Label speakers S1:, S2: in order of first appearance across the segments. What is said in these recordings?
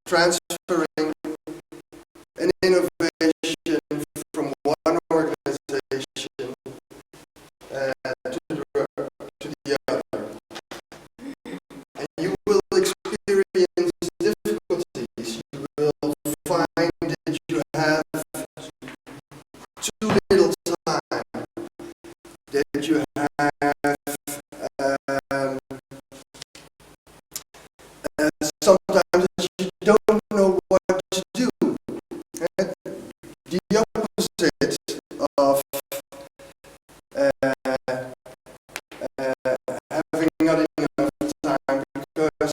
S1: transferring an innovation from one organization to the other. And you will experience difficulties. You will find that you have too little time, that you have sometimes you don't know what to do. And the opposite of having not enough time, because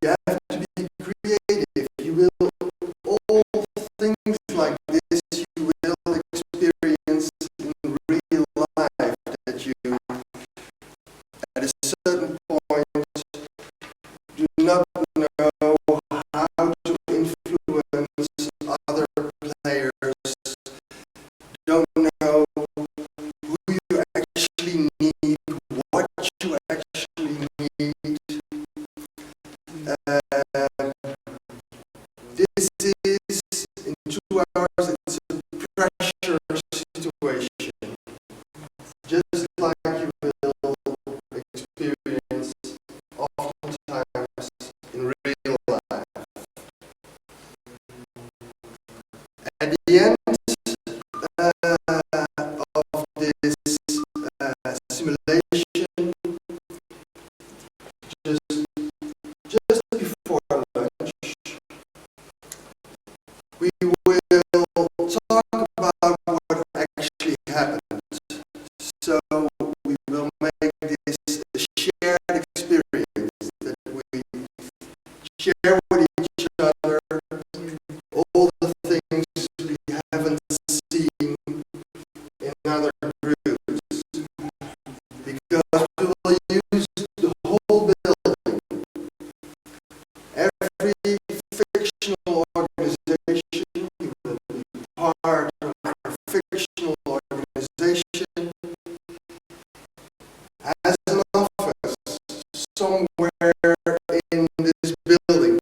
S1: you have to be creative. You will, all things like this you will experience in real life, that you at a certain point do not know how to influence other players, don't know who you actually need, what you actually need. This is, in 2 hours, it's a pressure situation, just like you will experience oftentimes in real life. At the end of this simulation, just before lunch, we will talk about what actually happened. So we will make this a shared experience, that we share with each other all the things we haven't seen in other groups, because we will use the whole building. Every fictional organization, you will be part of a fictional organization, has an office somewhere in this building.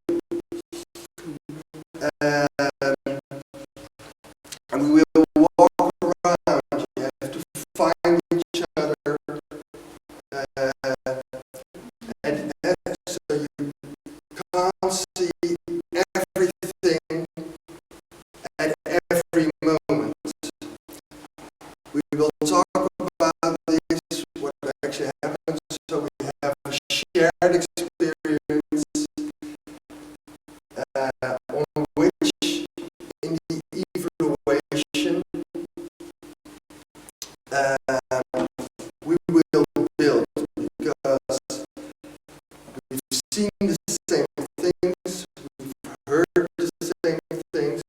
S1: seen the same things, we've heard the same things,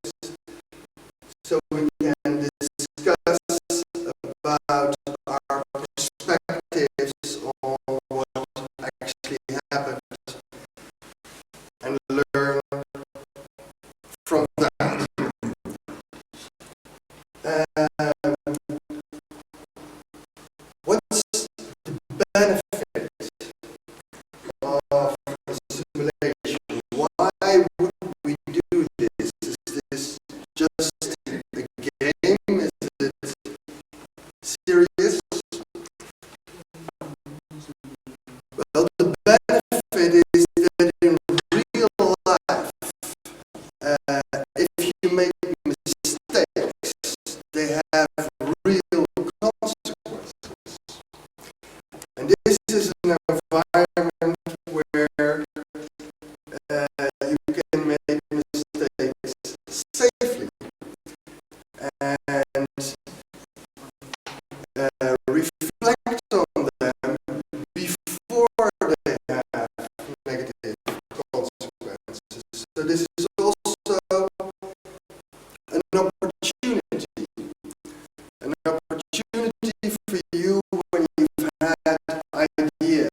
S1: so we can discuss about our perspectives on what actually happened and learn from that. What's the benefit of a simulation? Why would we do this? Is this just a game? Is it serious? Well, the benefit is that in real life, if you make mistakes, they have real consequences. And this is an environment where you can make mistakes safely and reflect on them before they have negative consequences. So this is also an opportunity for you when you've had ideas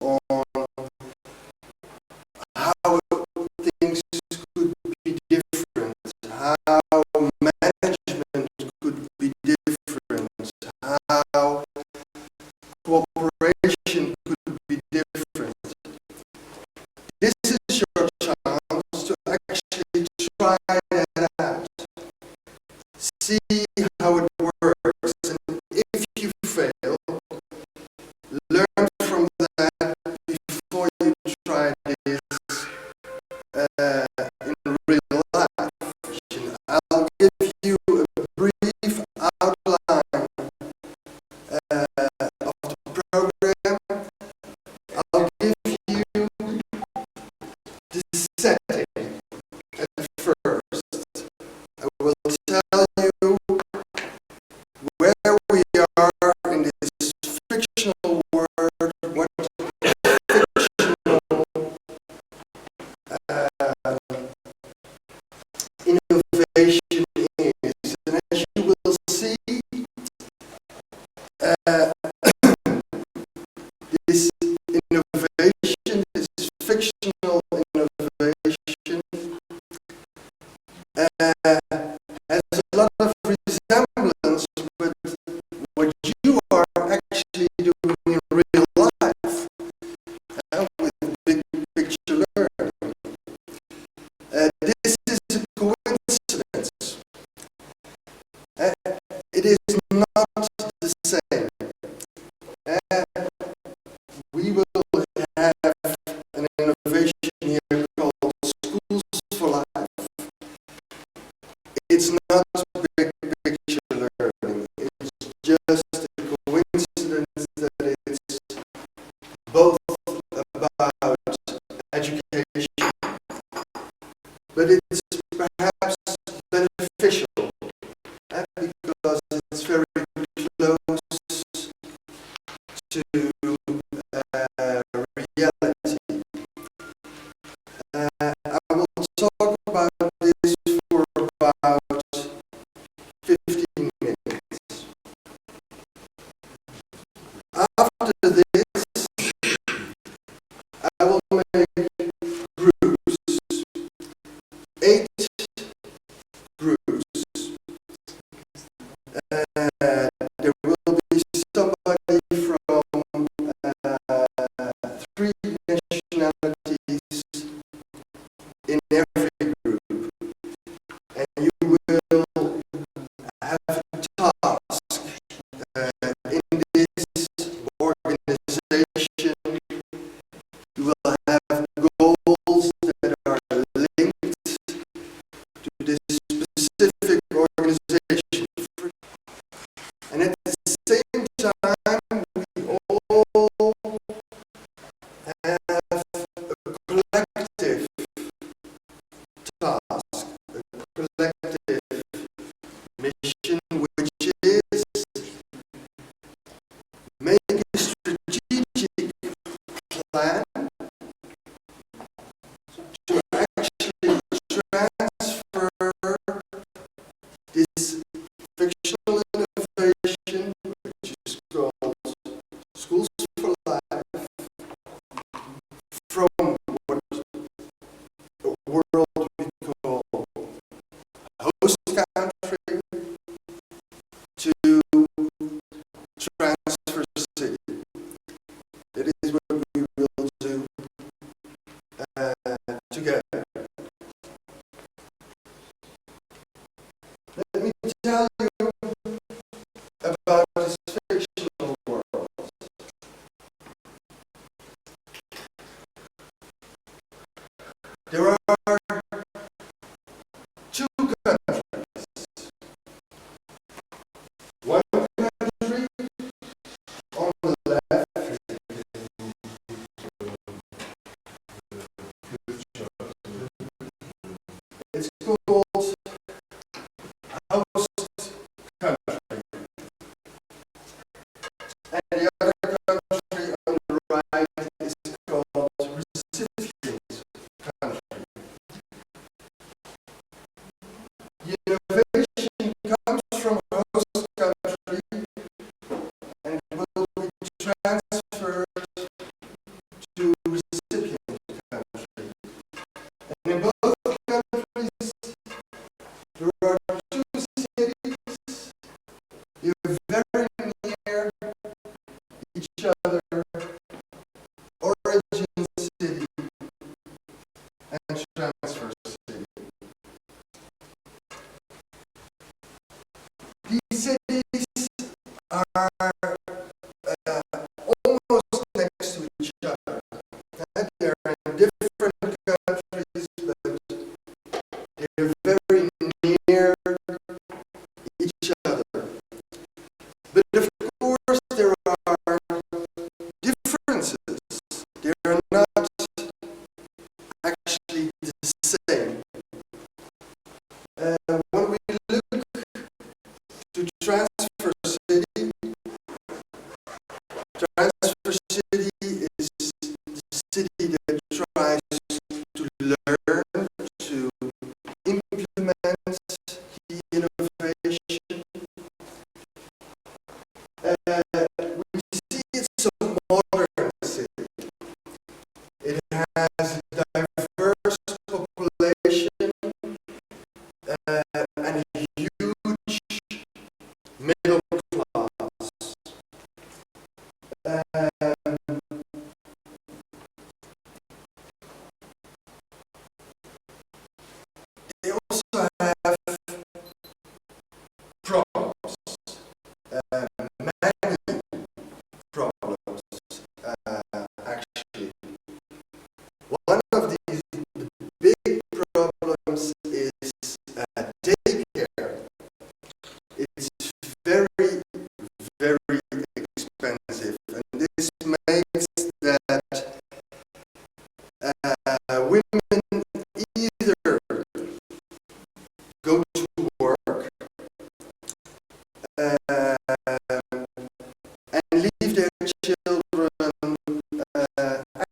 S1: on how things could be different, how management could be different, how cooperation could be different. This is your chance to actually try that out. See how it works, and if you fail, learn from that before you try this in real life. I'll give you a brief outline of the program. I'll give you the setting at first. I will tell you where we are in this fictional world, what fictional innovation is. And as you will see, this innovation, this fictional innovation, has a lot of resemblance with what you are actually doing in real life with big picture learning. This is a coincidence. It is not the same. We will have an innovation here called Schools for Life. It's not big picture learning. It's just a coincidence that it's both about education, but it's perhaps beneficial because it's very close to reality. I will talk about this for about 15 minutes. After this, I will make groups, 8 groups. There will be somebody from 3 nationalities in every group, and you will have a task in this organization. You will have There are two countries. One country on the left, it's called host country. And the other country on the right is called recipient country. Innovation comes from host country and will be transferred to recipient country. And in both countries, there are two cities. You're very near each other, origin city and transfer city. These cities are almost next to each other. They're in different countries, but they're very near each other. But of course, there are differences. They're not actually the same. When we look to transfer city is the city that tries to learn, to implement the innovation. We see it's a modern city. It has a diverse population and a huge middle class. They also have problems, many problems, actually. One of these big problems is daycare. It's very, very expensive, and this makes that women either go to work and leave their children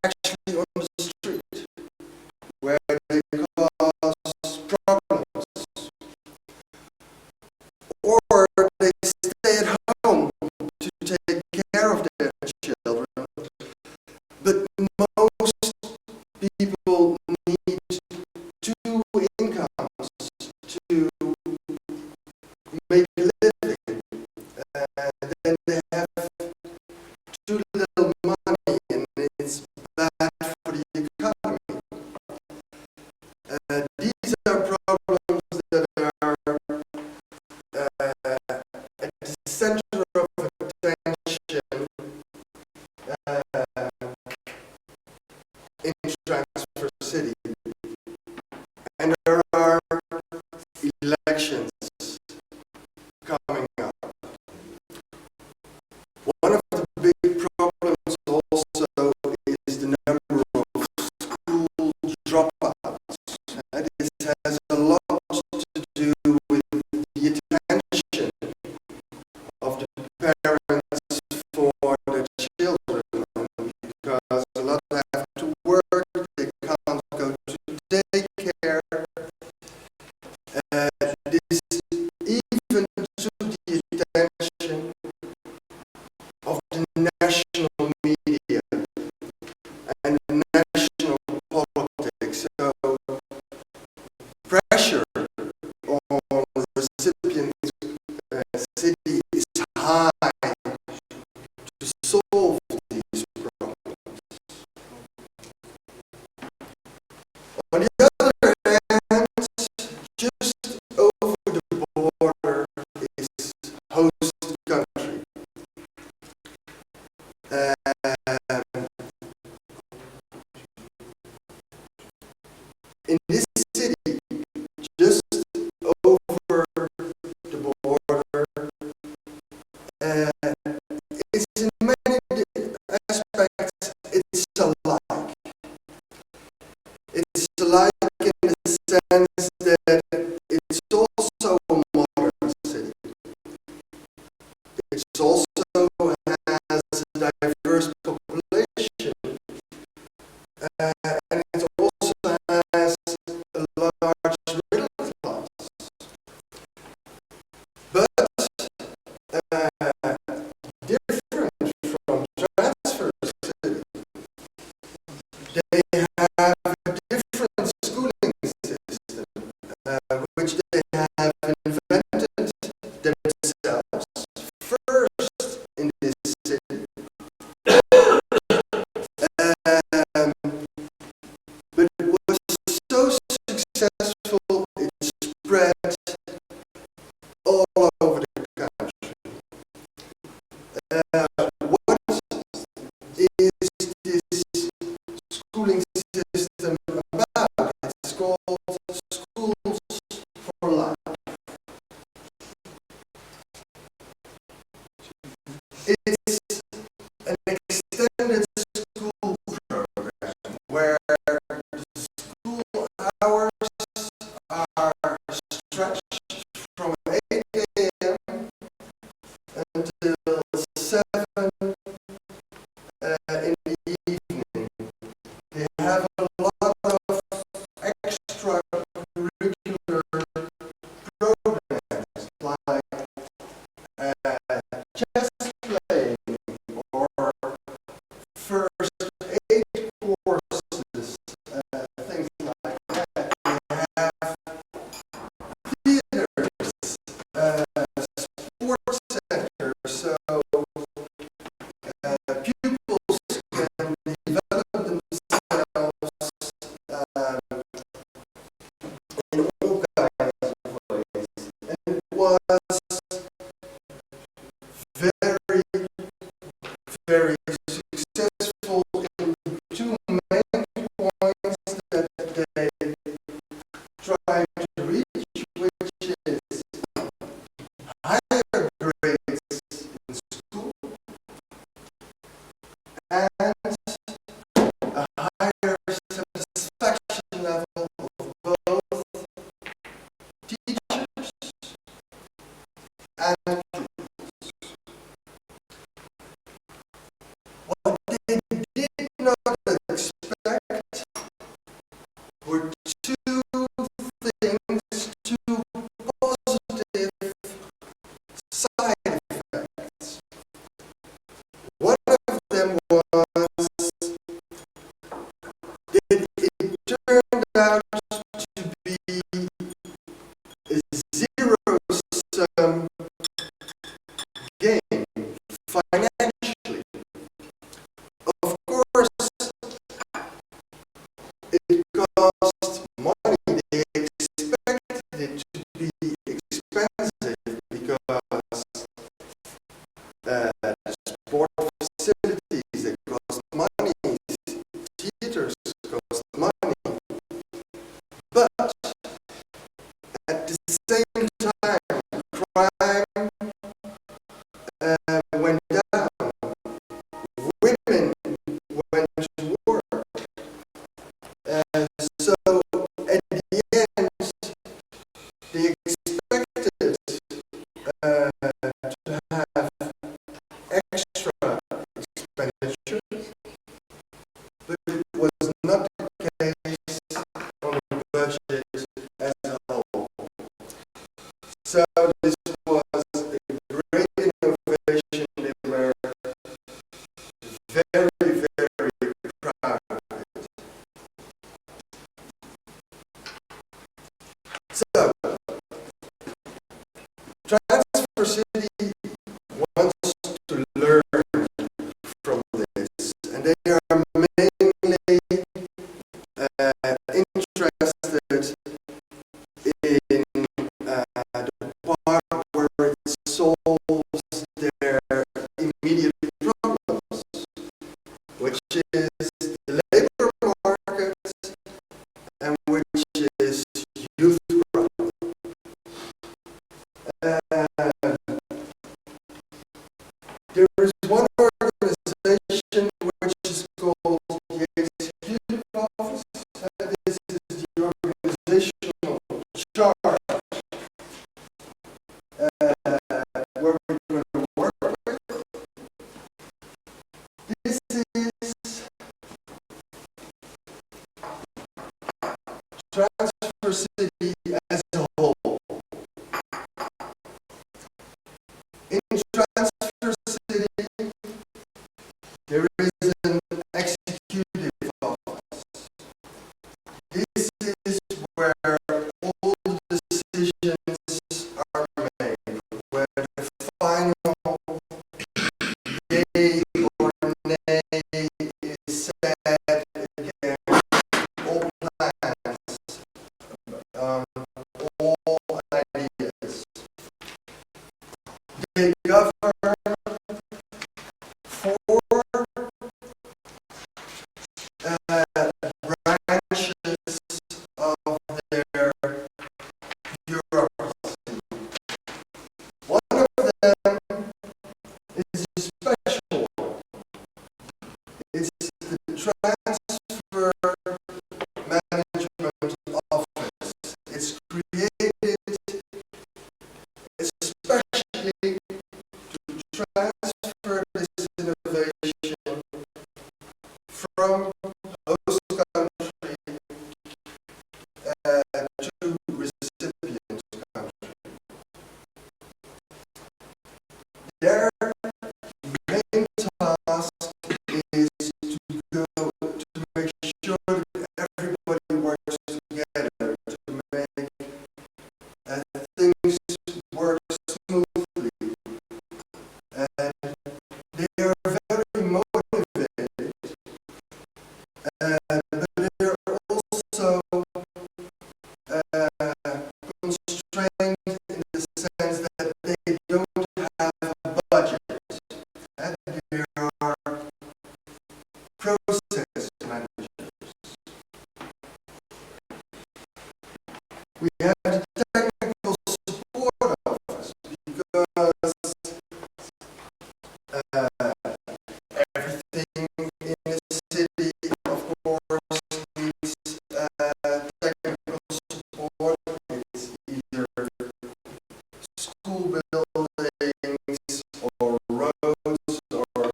S1: actually on the street, where they cause problems, or they stay at home to take care of their children. But most people need two incomes to make a living. Then they have too little money, and it's bad for the economy. These are problems that are at the center of attention in transfer city. And there are elections coming up. One of the big problems also is the number of school dropouts. And this has a lot to do with the attention of the parents for their children, because a lot have to work, they can't go to daycare. This even to the attention of the national media and the national politics. So pressure on the recipient city is high to solve these problems. On the other hand, just over the border is host country. in this city, just over the border, uh, it's in many aspects, it's alike. It's alike in the sense that it's also a modern city. It also has a diverse population, and it also has a large middle class. But different from transfer city, they have a different schooling system, which they have invented themselves first in this city. Um, but it was so successful, it spread all over the country. What is this schooling system about? It's called Schools for Life. It's an extended school program where the school hours are stretched from 8 a.m. until 7 in the evening. They have a lot of extracurricular programs like chess playing or first aid courses, things like that. They have theaters, sports centers, so pupils can develop themselves in all kinds of ways. And it was very, very successful in two main points that they try to reach, which is higher grades in school and a higher satisfaction level of both teachers and pupils. What they did not expect were two things, two positive side effects. One of them was that it turned out to be a zero-sum game financially. Of course, it cost money. They expected it to be expensive because the sport facilities, they cost money, theaters cost money. But at the same time, crime went down. Women went to work. So at the end, they expected to have extra expenditure, but it was not the case on the budget as a whole. So this was a great innovation. They were very, very proud of it. So, Transfer City wants to learn from this, and they are mainly interested in the part where it solves their immediate problems, which is the labor market and which transfer city as a whole. In transfer city, there is an executive office. This is where all the decisions are made, where the final yay or nay is said against all plans, all ideas. They govern four branches of their bureaucracy. One of them is a special one. It's the Transfer Management Office. It's created especially to transfer this innovation from host country to recipient country. Their main task is to make sure that everybody works together to make things work smoothly. And they are very motivated, but they're also constrained in the sense that they don't have a budget, and they are process managers. We have the technical support office because everything in the city, of course, needs technical support. It's either school buildings or roads or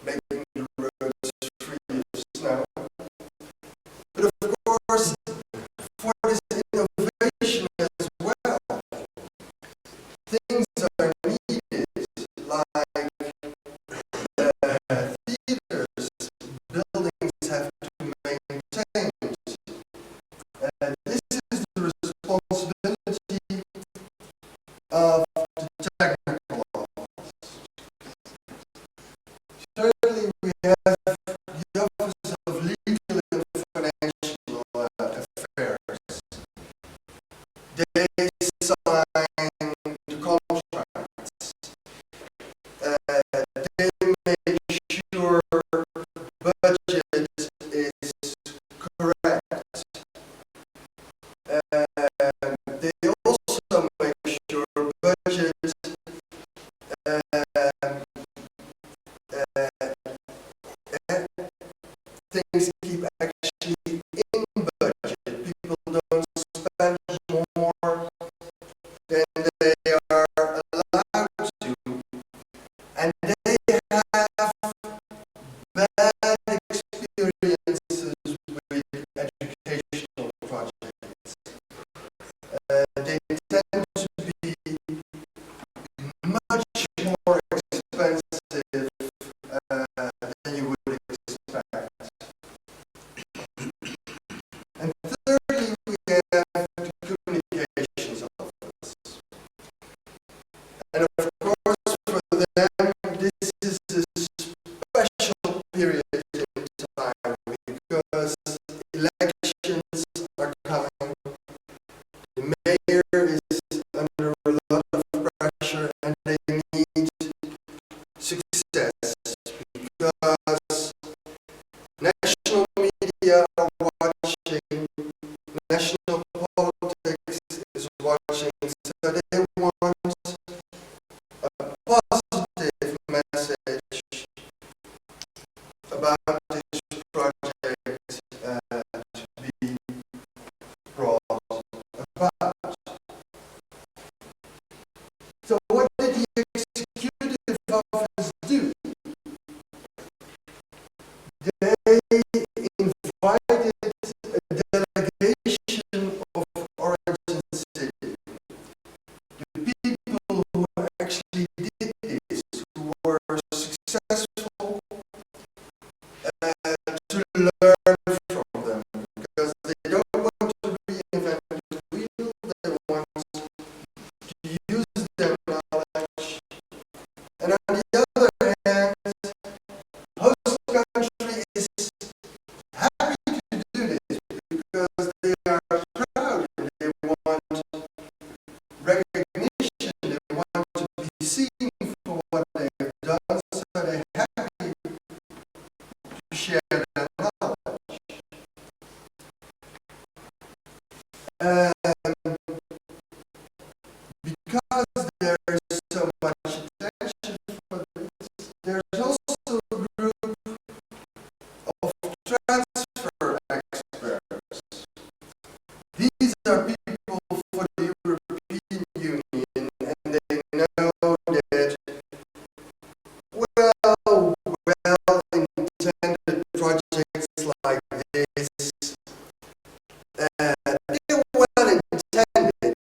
S1: making the roads free of snow. But of course, for this innovation as well, things are needed like theaters, buildings have to be maintained. This is the responsibility of the technical office. Thirdly, we have the Office of Legal and Financial Affairs. They sign the contracts. They make sure budget is correct. They also make sure budget things keep actually in budget. People don't spend more than they are allowed to, and they have bad experiences with educational projects. They tend to be much more expensive than you would expect. And thirdly, we have the communications office. And of course, for them, this is a special period in time because elections are coming. The mayor is under a lot of pressure and they need success because national media are watching because there's so much attention for this, there's also a group of transfer experts. These are people for the European Union, and they know that well-intended projects like this, they're well-intended,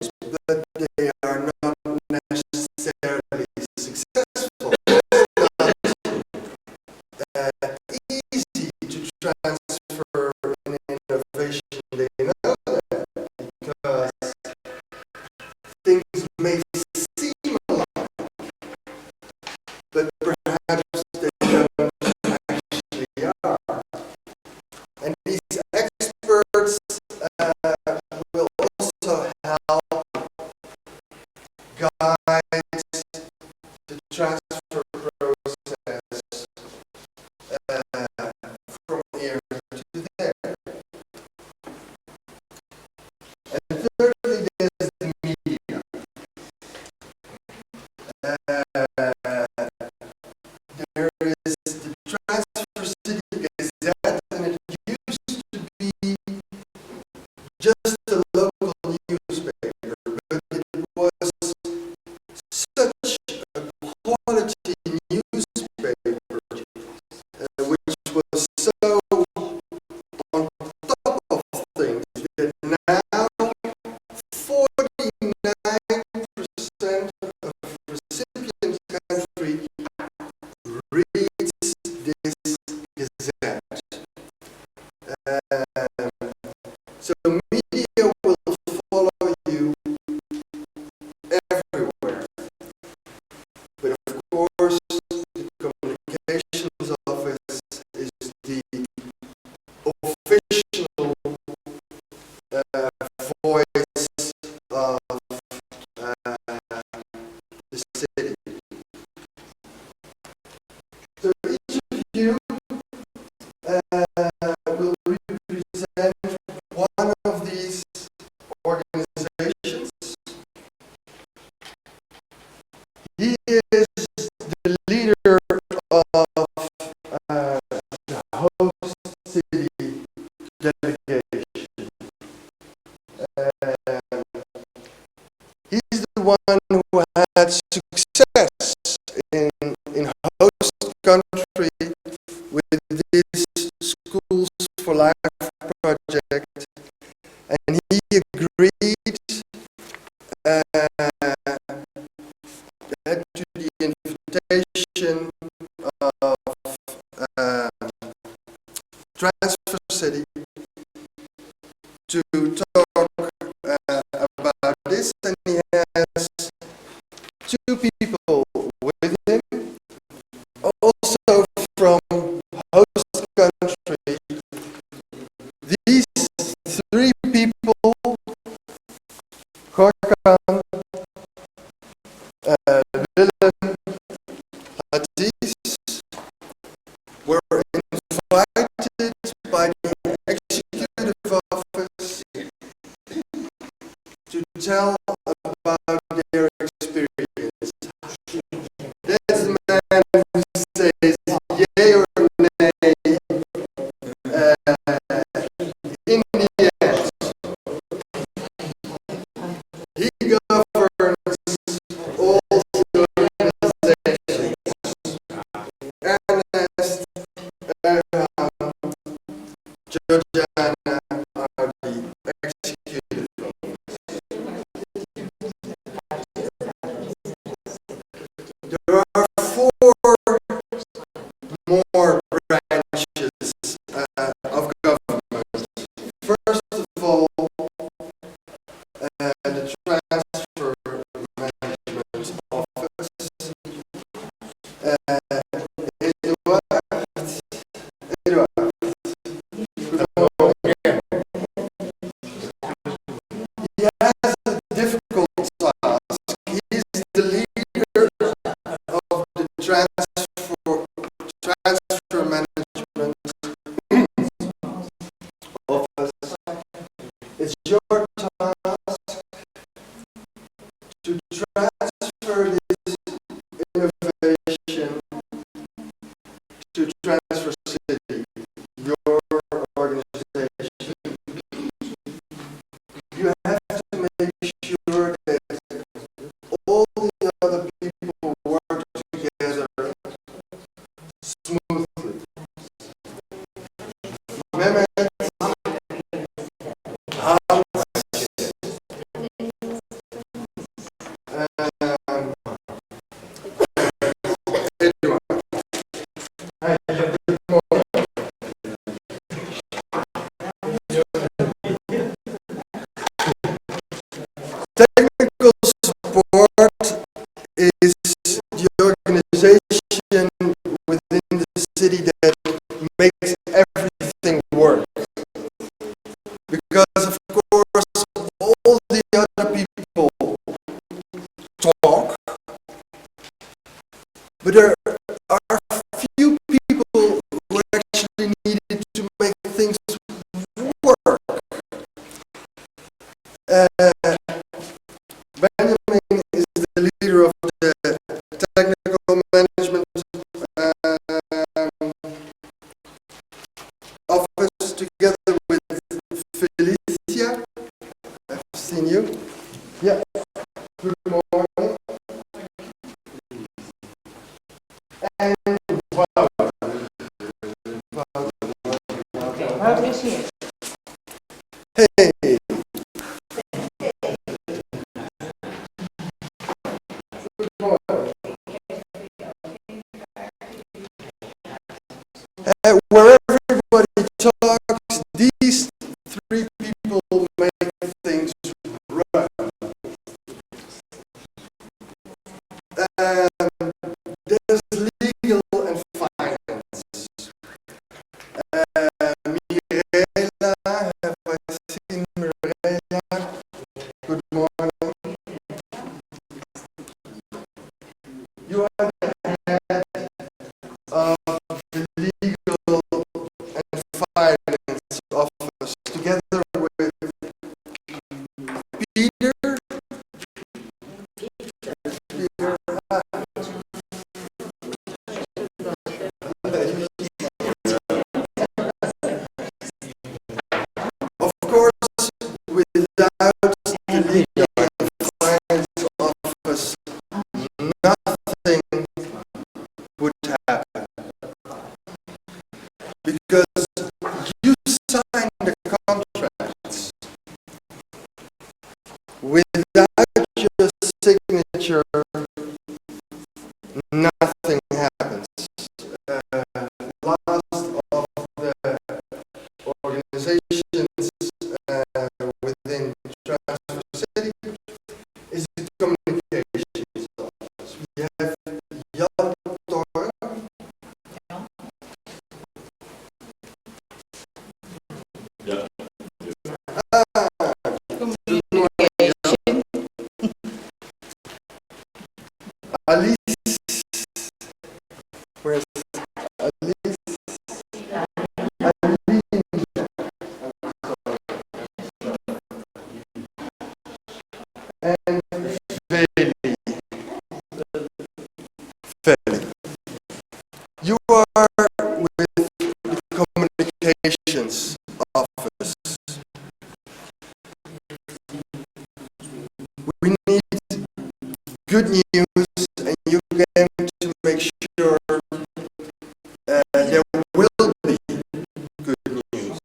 S1: but they are not necessarily successful. It's not easy to transfer an innovation. They know that because things may seem alike, but perhaps they don't actually are. And these experts will also help guide the transfer process from here to there. And thirdly, there's the media. There is the Transfer City Gazette, and it used to be just a local newspaper, but it was such a quality newspaper, which was so on top of things that now 49% of recipient country reads this gazette. So media will follow you everywhere. But of course, the communications office is the official voice of the city. So each of you will represent one of these organizations. He is the leader of the host city delegation. He's the one who had success in host country with this Schools for Life project, and he agreed to the invitation of Transfer City to talk about this, and he has two people with him, also from host country. These three people, Gorkan, Willem, Aziz, were invited by the executive office to tell about their experience. That's the man who says yay or nay in the end. He governs all the organizations. Ernest, Georgiana are the executive officers. There are four more branches of government. First of all, the Transfer Management Office. Eduard, Um, Edward. Hi, good morning. Technical support is the organization within the city that makes everything work. Because of course all the other people talk, but there are few people who actually needed to make things work. Benjamin is the leader of the technical management office together with Felicia. I've seen you. Yeah. Good morning. And wow.
S2: Waar is hij?
S1: Hey. Where everybody talks, these three people make things run. There's legal and finance. Mirela, have I seen Mirela? Good morning. You are the head of the legal and finance office together with Peter. Of course, without the legal and finance office, nothing would happen. Because you sign the contracts. Without your signature, nothing happens. Last of the organizations within Transfer City is the communications office. We have Jan Toren.
S3: Yeah.
S2: Communication.
S1: Alice. Where's Alice? And Veli. You are with the communications office. We need good news, and you came to make sure there will be good news.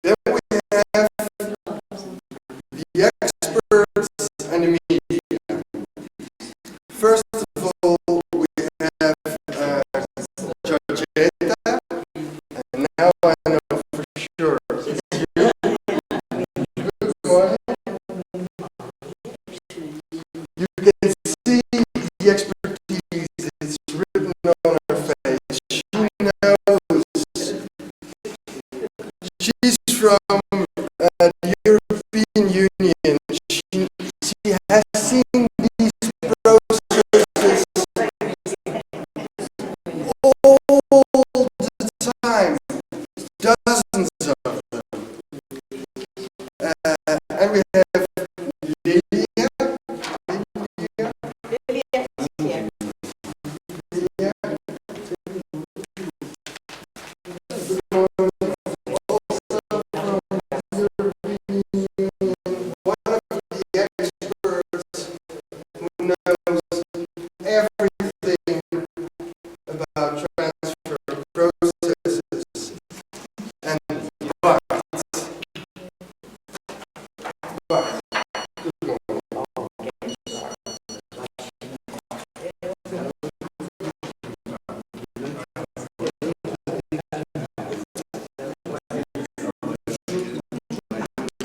S1: Then we have the experts and the media. First of all, we have Georgetta, and now I know for sure it's you. Good morning. You can see the expertise, it's written on her face. She knows. She's from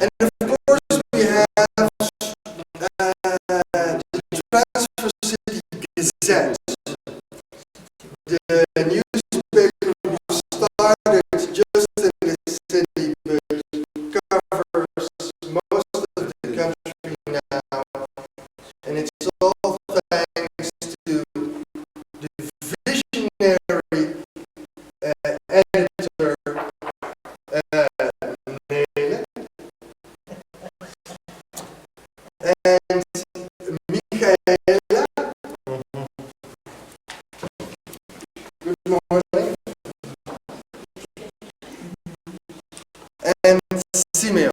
S1: And of course, we have the Transfer City Gazette, the newspaper who started just in the city but covers most of the country now. And it's all thanks to the visionary editor, Nele, and Michaela. Good morning. And Simeon.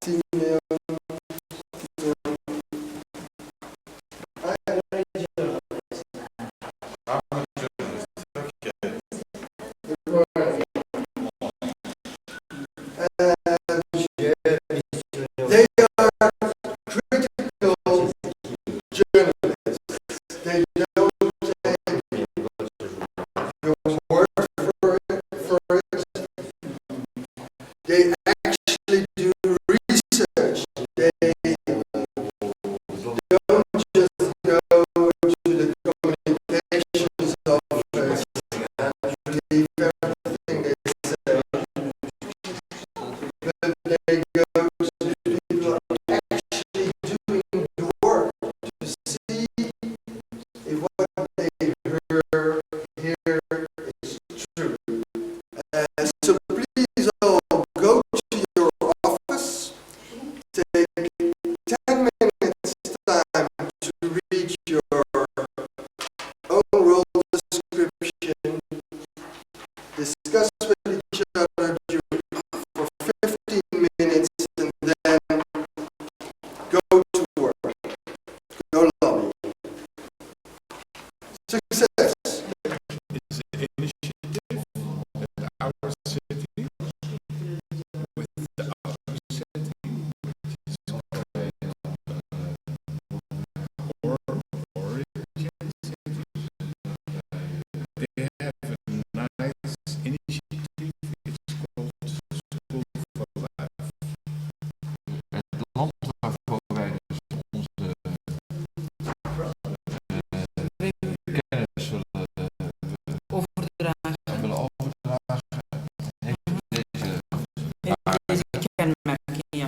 S1: Simeon. They are critical journalists. They don't take your word for it. They actually do research. They don't just go to the communications office and believe everything they say, but they go to the people actually doing the work to see if what they hear is true. So please all go to your office, take 10 minutes time to read your own role description, discuss with each other for 15 minutes, and then go to work, go lobby. Success.
S4: It's an initiative that our city, with the other city, which is origin city, they have a nice initiative. It's called School for Life. Het land waarvoor wij dus onze kennis zullen
S2: Overdragen.
S4: willen overdragen, heeft deze
S2: Deze kenmerken, ja.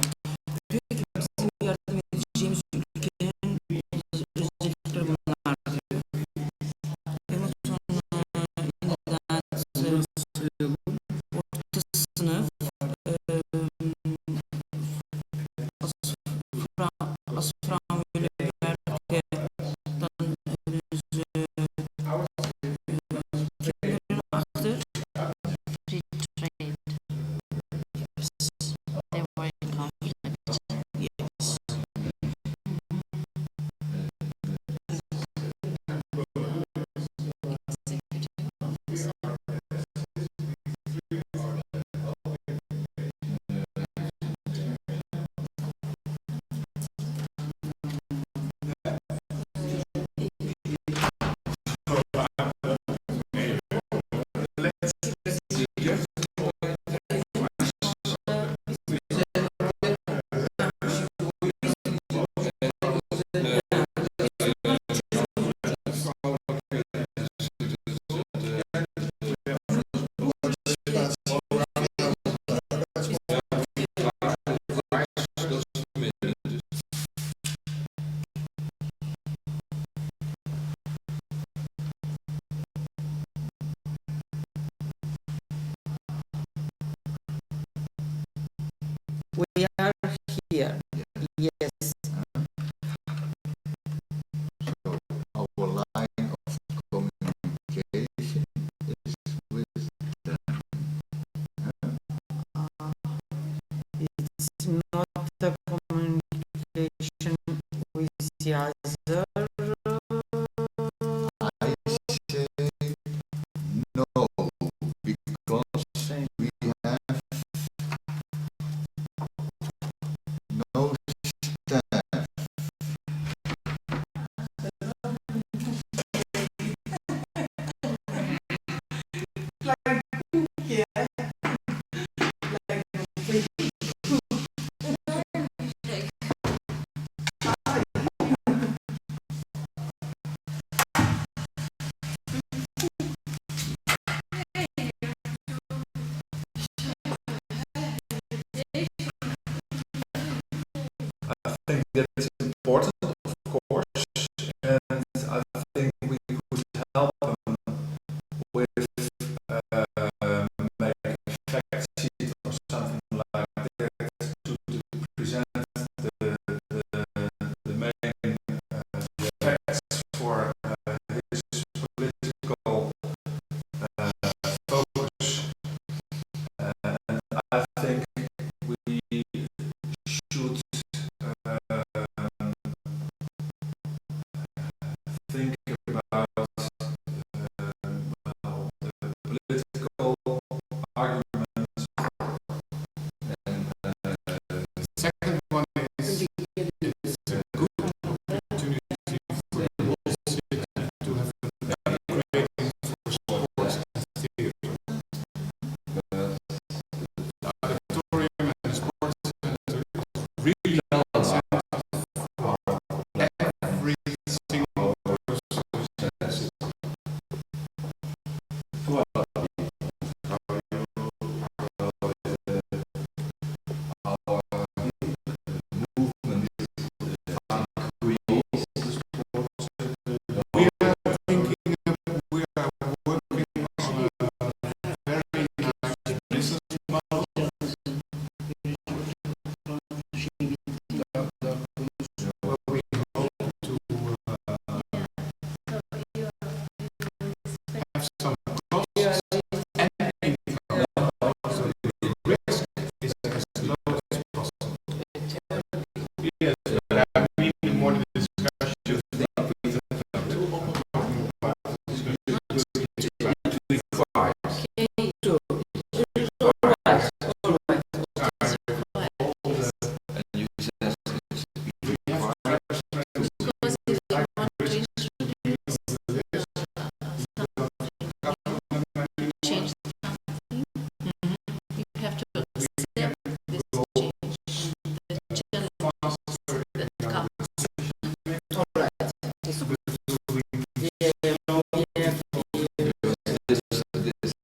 S2: Ik heb gezien met James Buchanan, dus dichter Leonardo. Je moet dan inderdaad wordt snuf. Als vrouwen willen werken, dan hebben ze kinderen achter. Retrained. They were in conflict. Yes. We are here. Yes.
S4: our line of communication is with them.
S2: It's not the communication with the other.
S4: I say no, because we have no staff.
S2: Yeah. Like
S5: I think that's important, of course, and I think we could help them with making a fact sheet or something like that to present the main facts for his political focus. And I think we should think about well, the political arguments and the second one is it's a good opportunity for the whole city to have a creating for sports and theater. The auditorium and the sports center really center for every single person who says well, our movement creates the sports center. We are thinking we are working on a very nice business model. Where we hope to have some costs and income. So the risk is as low as possible. Yes, but I mean more the discussion that we have talking about the discussion to be quiet. And you said if we have
S2: Because if you want to introduce change something, you have to accept this change, the challenges that come. All right.
S5: this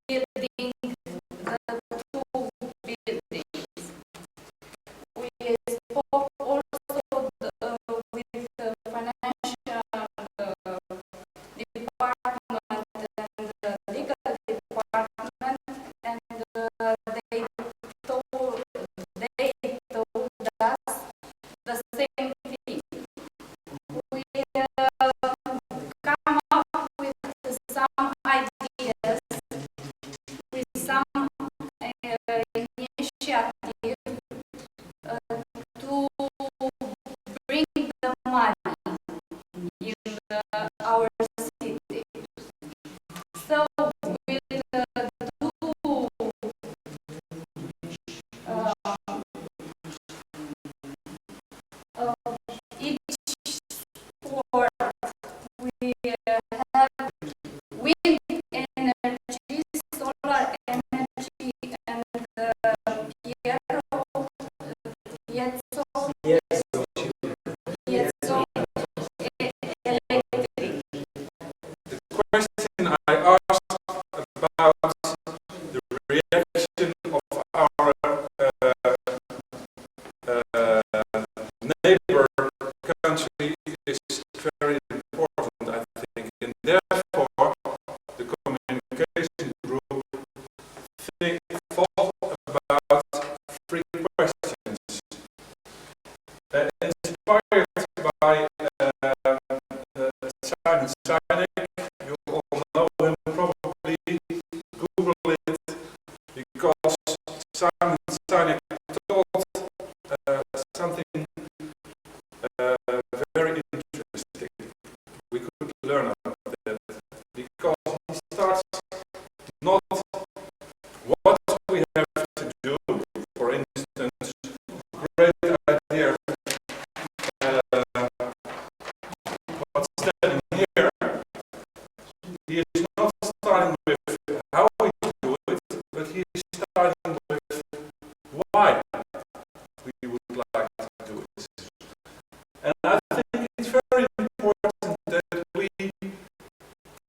S6: building the two buildings. We spoke also with the financial department and the legal department, and they told us the same thing. We come up with some ideas, with some initiative to bring the money in our city. So we'll do each sport. We have wind energy, solar energy, and piezo, electric.
S5: The question I asked about the reaction of our neighbor country is very important, I think, and therefore the communication group thought about three questions. Inspired by Simon Sinek, you all know him probably, Google it, because Simon Sinek taught something very interesting. We could learn about that, because he starts not what we have to do, for instance, great idea, what's standing here, he is not starting with how we do it, but he is starting with why we would like to do it. And I think it's very important that we,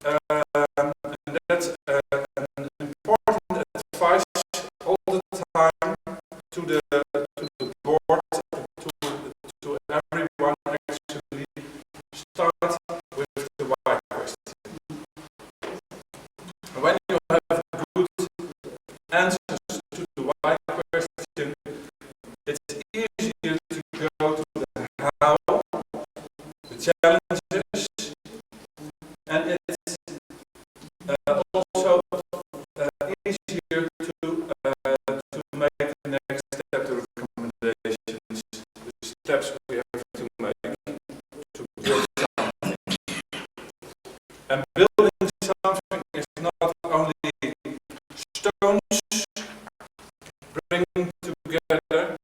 S5: and that's an important advice all the time to the board, to everyone, actually start with the why question. When you have good answers to the why question, it's easier to go to the how, the challenges, and it's also easier to make the next step, the recommendations, the steps we have to make to build something. And building something is not only stones bringing together,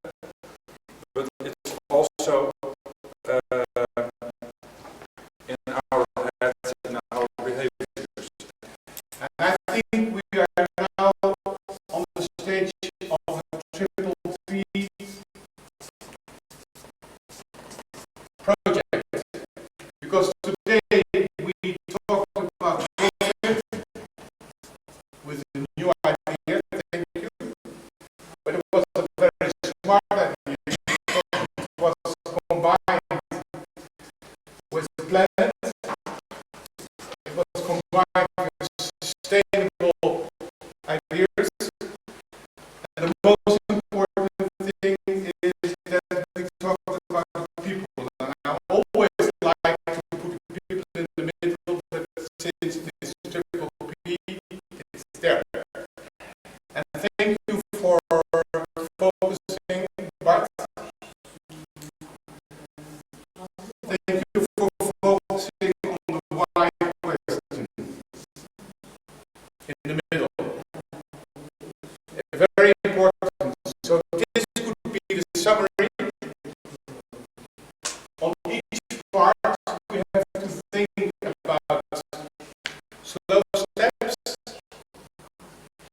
S5: but it's also in our heads, in our behaviors.
S7: And I think we are now on the stage of a triple P project, because today we talked about COVID with a new idea, thank you, but it was a very smart idea. It was combined with the planet, it was combined with sustainable ideas, and the most important thing is that we talk about people. And I always like to put people in the middle, but since it's triple P, it's there. And thank you for focusing, but thank you for focusing on the why question in the middle. Very important. So this could be the summary. On each part, we have to think about slow steps,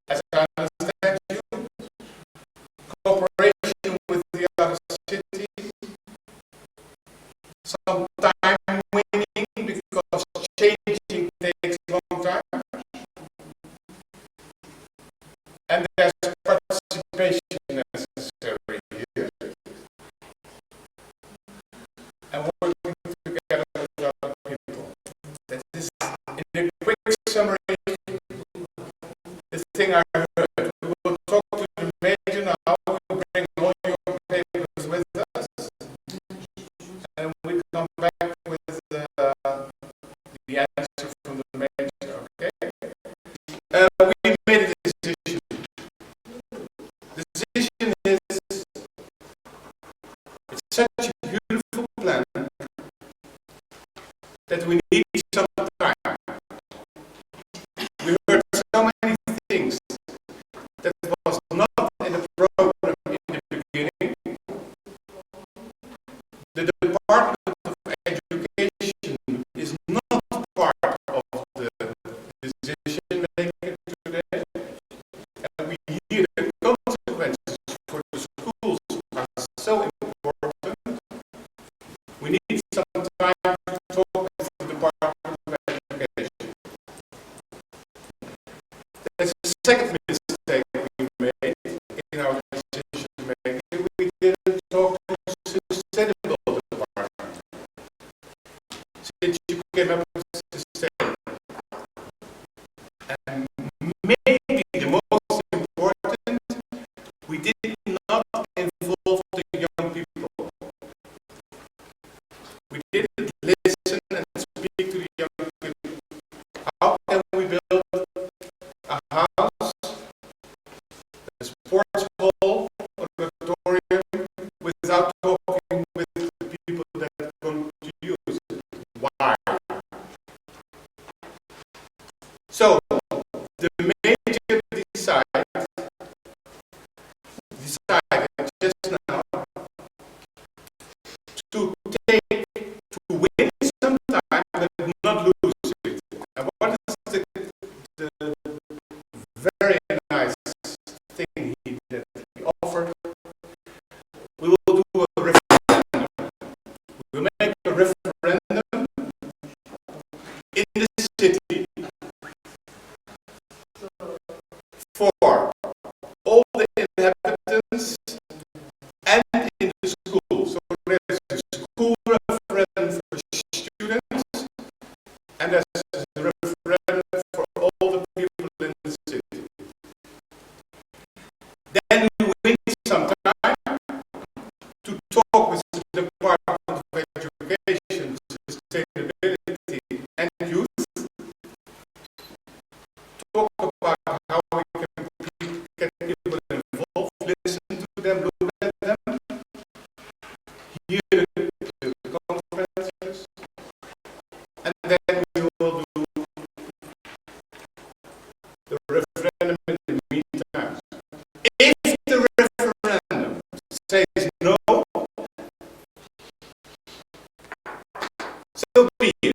S7: as I understand you, cooperation with the other city, some time winning because changing takes a long time, And there's participation necessary here. And working together with other people. That is, in a quick summary, the thing I heard. We will talk to the major now, we bring all your papers with us, and we come back with the answer from the major, okay? We made a decision. The decision is, it's such a beautiful plan that we need some time. We heard so many things that was not in the program in the beginning. The Department of Education is not part of the decision making today, and we hear the consequences for the schools are so important. We need some time to talk with the Department of Education. That's the second mistake we made in our decision making. We didn't talk to the sustainable department. Since you came up with sustainable. And maybe the most important, we did not involve the young people. We didn't listen and speak to the young people. How can we build a house, a sports hall, auditorium, without talking with the people that are going to use it? Why? So, the major decided just now to win some time but not lose it. And what is the very nice thing that he offered? We will do a referendum. We will make a referendum in the city for all the inhabitants and in the school. So there's a school referendum for students, and there's a referendum for all the people in the city. Then we need some time to talk with the Department of Education, Sustainability and Youth, talk about how we can get people involved, listen to them, look at them, hear the conferences, and then we will do the referendum in the meantime. If the referendum says no, so be it.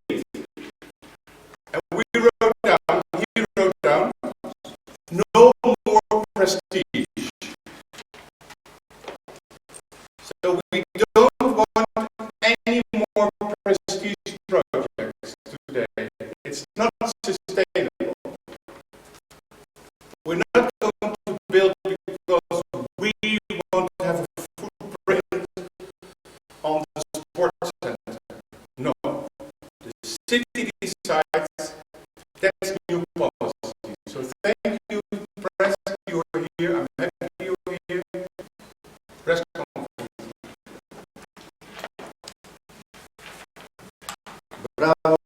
S7: And we wrote down, he wrote down, no more prestige. So we don't want any more prestige projects today. It's not sustainable. We're not going to build because we want to have a footprint on the sports center. No. The city decides that's new policy. So thank you, press, you are here. I'm happy you are here. Press conference.
S1: Bravo.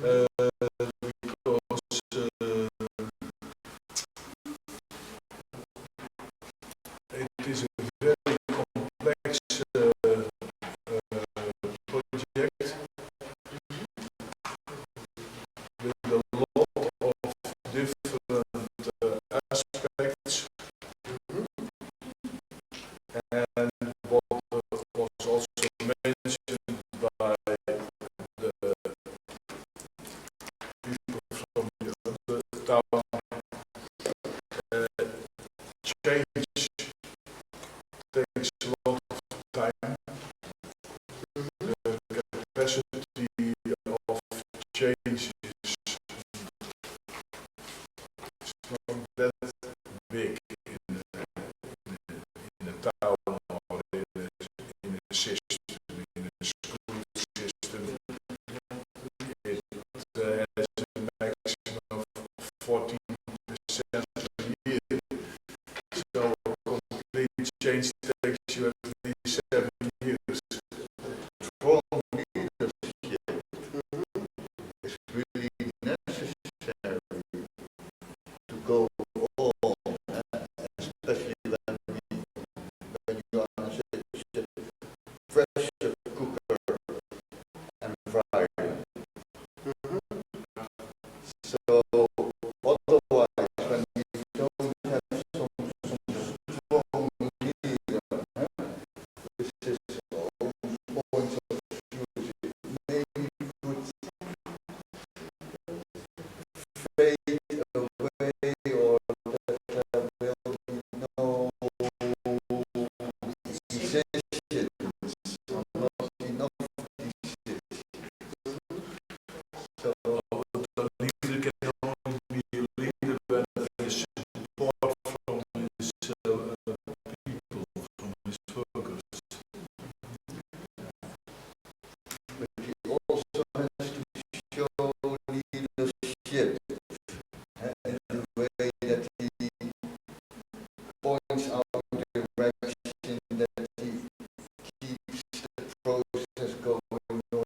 S7: it is a very complex project with a lot of different aspects, and what was also mentioned by the people from the other town, change takes a lot of time. The capacity of change is not that big in a town or in a system, in a school system. It has a maximum of 14% per year. So a complete change takes you at least 7 years.
S4: Strong leadership is really necessary to go on, especially when you are in such a pressure cooker environment. So otherwise, when you don't have some strong leader, which is points of view, maybe could fade away, or that there will be no decisions, or not enough decisions. So
S7: The leader can only be a leader when there is support from his people, from his workers.
S4: but he also has to show leadership in the way that he points out direction, that he keeps the process going on.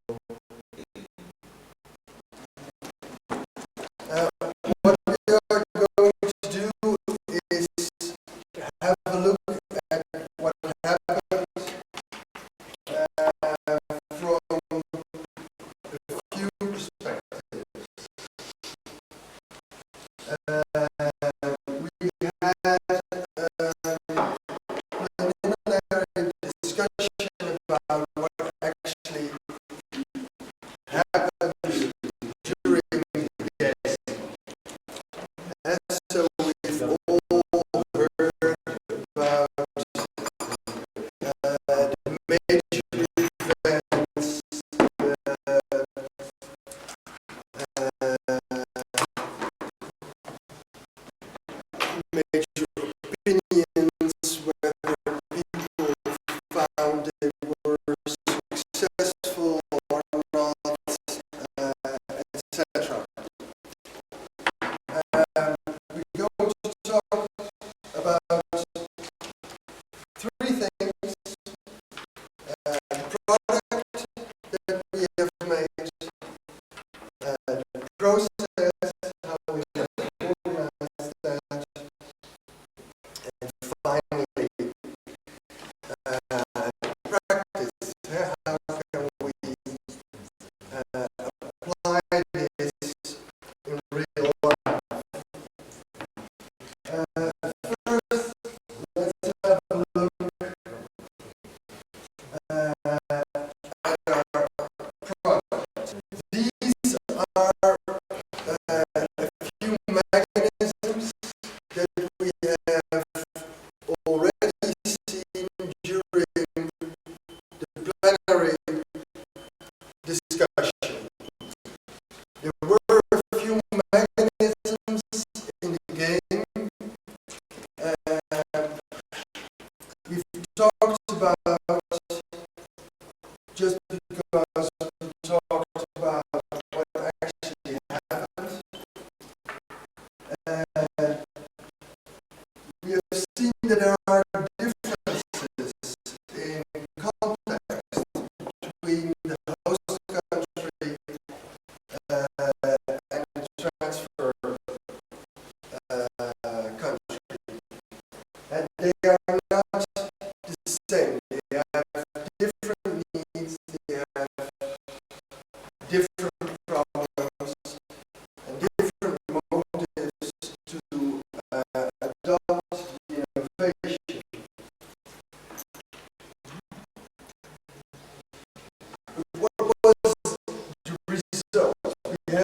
S1: have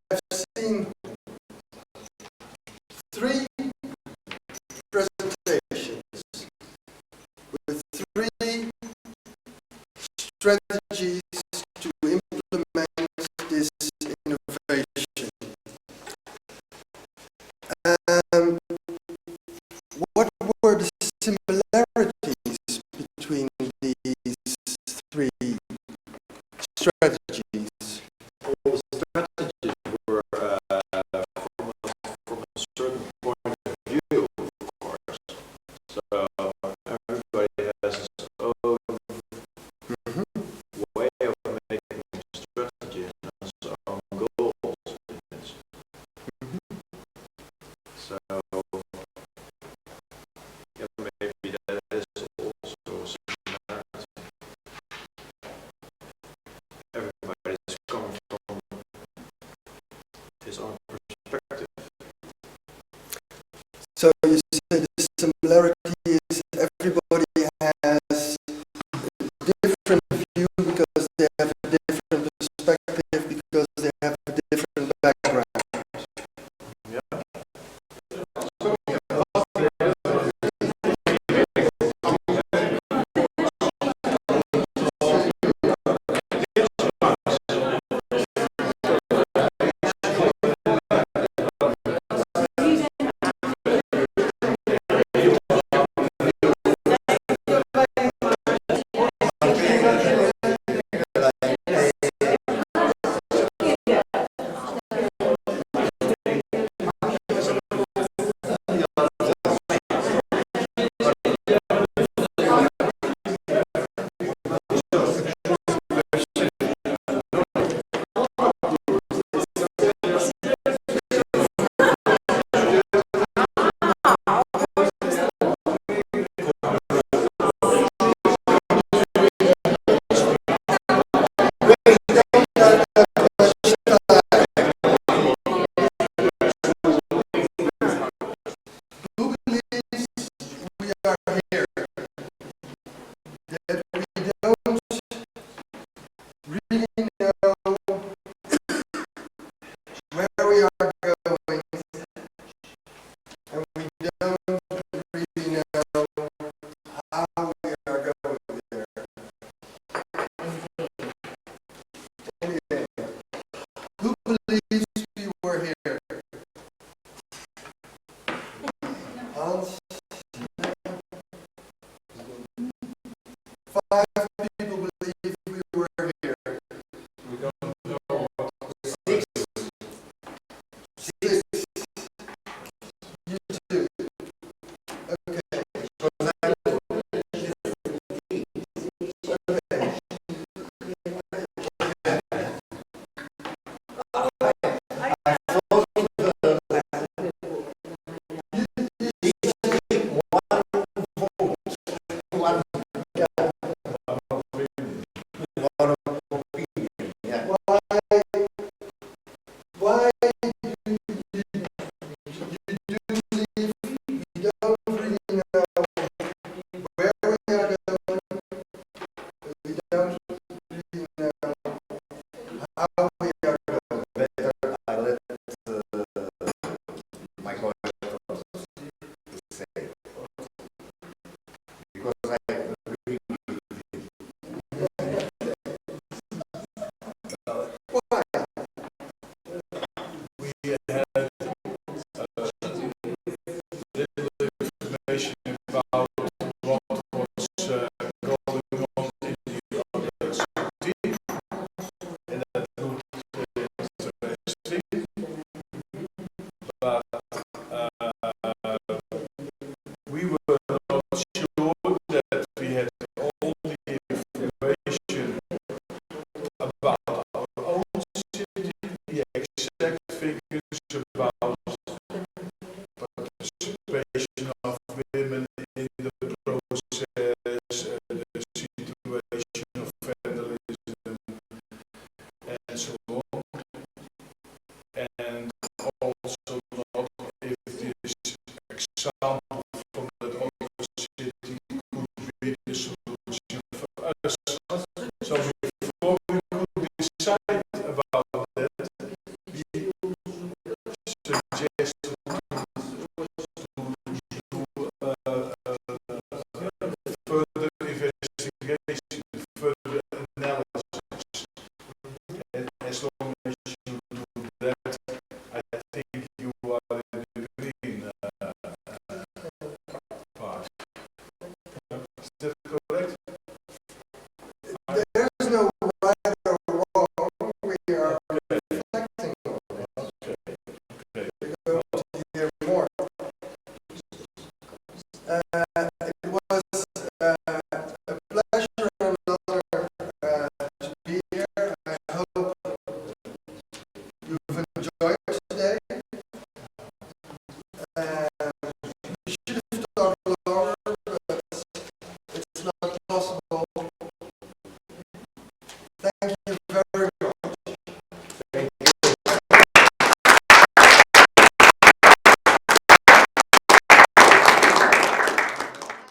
S1: seen 3 presentations with 3 strategies to implement this innovation. What were the similarities between these 3 strategies?
S3: All the strategies were from a certain point of view, of course. So everybody has his own way of making a strategy and his own goals in it. So yeah, maybe that is also a similarity. Everybody is coming from his own perspective.
S1: So you say the similarity is everybody has a different view because they have a different perspective, because they have a different background. Who believes we are here? That we don't really know where we are going, and we don't really know how we are going there. Okay. Who believes we were here? Hans? 5 people believe we were here.
S5: We don't know what
S1: 6. You too. Okay. Why do you believe we don't really know where we are going? We don't really know how we are going.
S4: Better I let my colleagues say, because I agree with him.
S1: Why?
S5: We had little information about what was going on in the university, and that looked interesting. But we were not sure that we had all the information about our own city, the exact figures about participation of women in the process, the situation of federalism, and so on. And also not if this example from that other city could be the solution for us. So before we could decide about that, we
S3: suggest to further investigation, further analysis. And as long as you do that, I think you are in the green part. Is that correct?
S1: There is no right or wrong. We are reflecting on it.
S3: Okay.
S1: We go to hear more. It was a pleasure and an honor to be here. I hope you've enjoyed today. We should have talked longer, but it's not possible. Thank